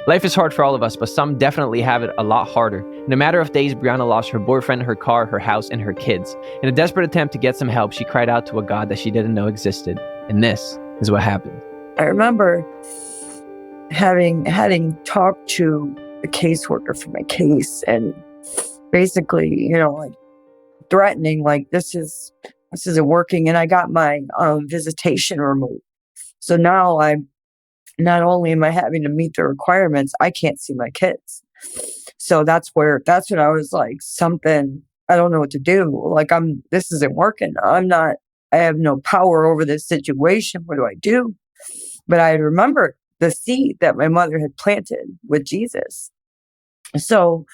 Life is hard for all of us, but some definitely have it a lot harder. In a matter of days, Brianna lost her boyfriend, her car, her house, and her kids. In a desperate attempt to get some help, she cried out to a God that she didn't know existed. And this is what happened. I remember having talked to the caseworker for my case and basically, like threatening, like this isn't working. And I got my visitation removed. So now not only am I having to meet the requirements, I can't see my kids. So that's when I was like, something, I don't know what to do. Like this isn't working. I have no power over this situation. What do I do? But I remember the seed that my mother had planted with Jesus. So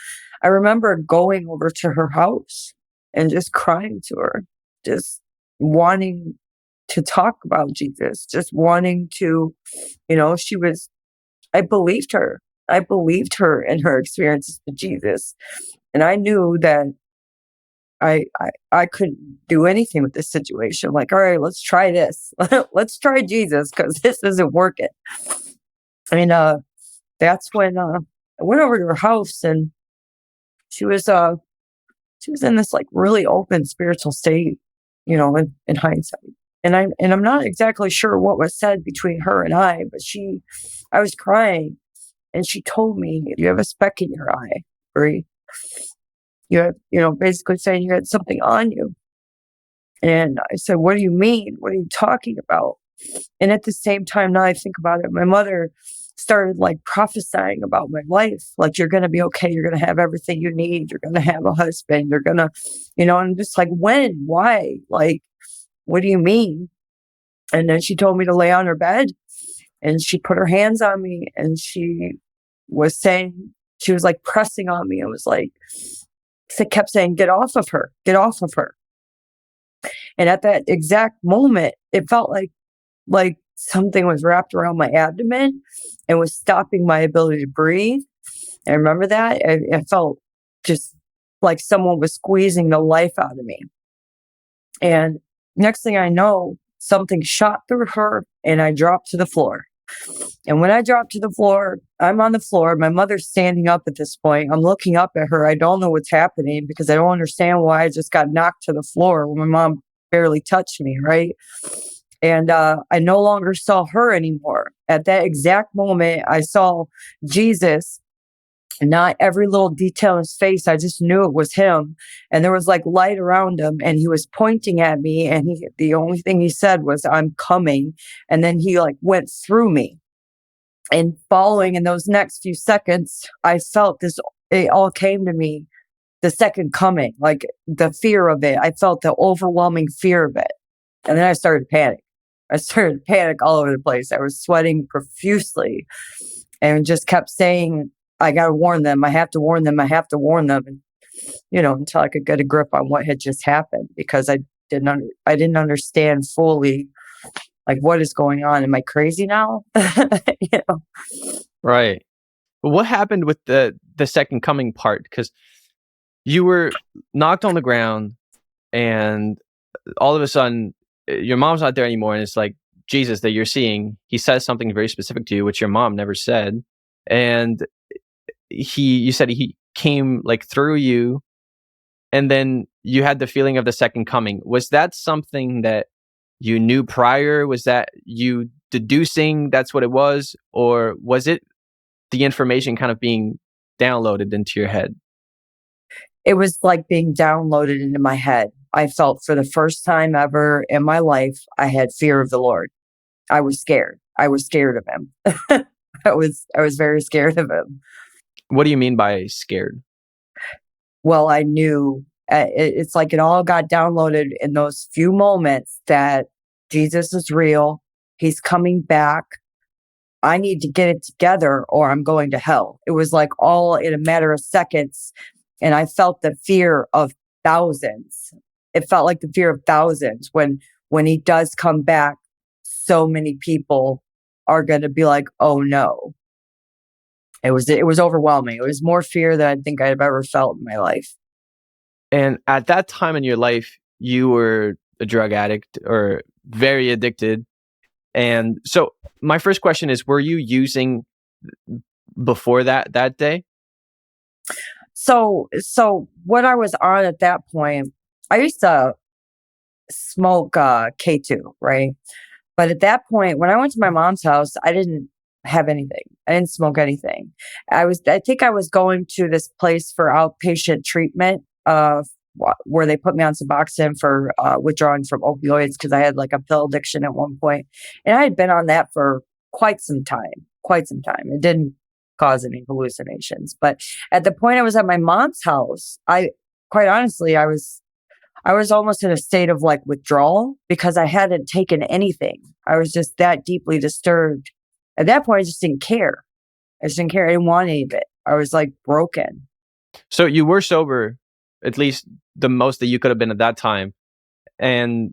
I remember going over to her house and just crying to her, just wanting to talk about Jesus, just wanting to, I believed her. I believed her in her experiences with Jesus. And I knew that I couldn't do anything with this situation. Like, all right, let's try this. Let's try Jesus because this isn't working. And that's when I went over to her house, and she was in this like really open spiritual state, in hindsight. And I'm not exactly sure what was said between her and I, but I was crying, and she told me, "You have a speck in your eye, Bri. You have, basically saying you had something on you." And I said, "What do you mean? What are you talking about?" And at the same time, now I think about it, my mother started like prophesying about my life. Like, you're going to be okay. You're going to have everything you need. You're going to have a husband. You're going to, and I'm just like, when, why? Like, what do you mean? And then she told me to lay on her bed, and she put her hands on me, and she was like pressing on me. It was like, kept saying, "Get off of her, get off of her." And at that exact moment, it felt like something was wrapped around my abdomen and was stopping my ability to breathe. I remember that. It felt just like someone was squeezing the life out of me. And next thing I know, something shot through her, and I dropped to the floor. And when I dropped to the floor, I'm on the floor. My mother's standing up at this point. I'm looking up at her. I don't know what's happening because I don't understand why I just got knocked to the floor when my mom barely touched me, right? And I no longer saw her anymore. At that exact moment, I saw Jesus. Not every little detail in his face. I just knew it was him. And there was like light around him, and he was pointing at me, and the only thing he said was, "I'm coming." And then he like went through me. And following in those next few seconds, I felt this, it all came to me, the second coming, like the fear of it. I felt the overwhelming fear of it. And then I started to panic. I started to panic all over the place. I was sweating profusely and just kept saying, "I got to warn them. I have to warn them. I have to warn them." And, until I could get a grip on what had just happened, because I didn't understand fully, like, what is going on? Am I crazy now? Right. But what happened with the second coming part? Because you were knocked on the ground, and all of a sudden, your mom's not there anymore, and it's like Jesus that you're seeing. He says something very specific to you, which your mom never said, and you said he came like through you, and then you had the feeling of the second coming. Was that something that you knew prior? Was that you deducing that's what it was? Or was it the information kind of being downloaded into your head? It was like being downloaded into my head. I felt for the first time ever in my life, I had fear of the Lord. I was scared. I was scared of him. I was very scared of him. What do you mean by scared? Well, I knew it's like it all got downloaded in those few moments that Jesus is real. He's coming back. I need to get it together or I'm going to hell. It was like all in a matter of seconds. And I felt the fear of thousands. It felt like the fear of thousands when he does come back. So many people are going to be like, "Oh no." It was overwhelming. It was more fear than I think I've ever felt in my life. And at that time in your life, you were a drug addict or very addicted. And so my first question is, were you using before that day? So what I was on at that point, I used to smoke K2, right? But at that point, when I went to my mom's house, I didn't have anything. I didn't smoke anything. I think I was going to this place for outpatient treatment, where they put me on Suboxone for withdrawing from opioids because I had like a pill addiction at one point, and I had been on that for quite some time. Quite some time. It didn't cause any hallucinations, but at the point I was at my mom's house, I quite honestly, I was almost in a state of like withdrawal because I hadn't taken anything. I was just that deeply disturbed. At that point, I just didn't care. I just didn't care. I didn't want any of it. I was like broken. So you were sober, at least the most that you could have been at that time. And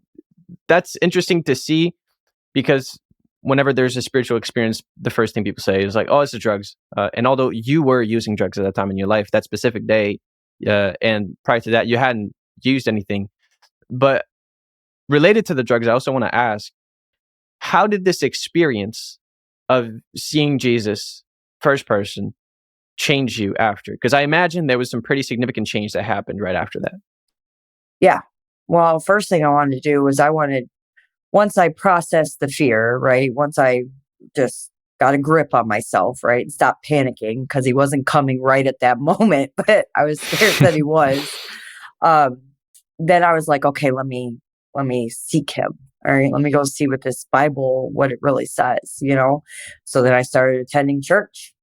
that's interesting to see because whenever there's a spiritual experience, the first thing people say is like, "Oh, it's the drugs." And although you were using drugs at that time in your life, that specific day, and prior to that, you hadn't used anything. But related to the drugs, I also want to ask, how did this experience of seeing Jesus first person change you after? Because I imagine there was some pretty significant change that happened right after that. Yeah. Well, first thing I wanted to do was once I processed the fear, right? Once I just got a grip on myself, right? And stopped panicking because he wasn't coming right at that moment, but I was scared that he was. Um, then I was like, okay, let me seek him. All right, let me go see what this Bible, what it really says. So then I started attending church.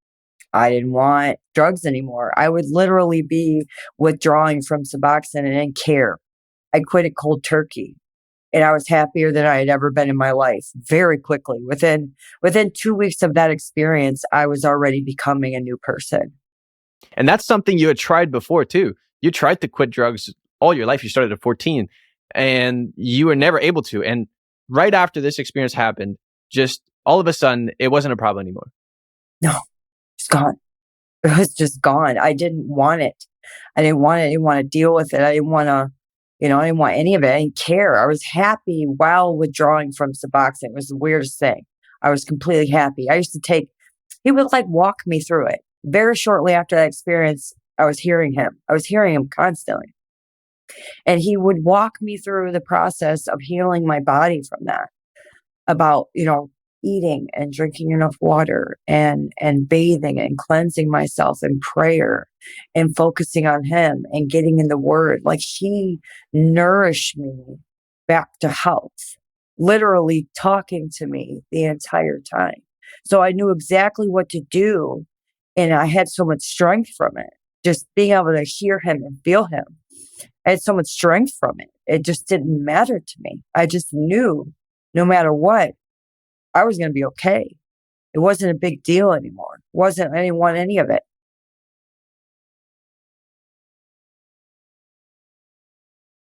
I didn't want drugs anymore. I would literally be withdrawing from Suboxone and didn't care. I quit it cold turkey. And I was happier than I had ever been in my life very quickly. Within 2 weeks of that experience, I was already becoming a new person. And that's something you had tried before too. You tried to quit drugs all your life. You started at 14 and you were never able to. And right after this experience happened, just all of a sudden, it wasn't a problem anymore. No, it's gone. It was just gone. I didn't want it. I didn't want it. I didn't want to deal with it. I didn't want to, I didn't want any of it. I didn't care. I was happy while withdrawing from Suboxone. It was the weirdest thing. I was completely happy. He would like walk me through it. Very shortly after that experience, I was hearing him. I was hearing him constantly. And he would walk me through the process of healing my body from that, about, eating and drinking enough water and bathing and cleansing myself in prayer and focusing on him and getting in the word. Like he nourished me back to health, literally talking to me the entire time. So I knew exactly what to do. And I had so much strength from it. Just being able to hear him and feel him. I had so much strength from it. It just didn't matter to me. I just knew no matter what, I was going to be okay. It wasn't a big deal anymore. I didn't want any of it.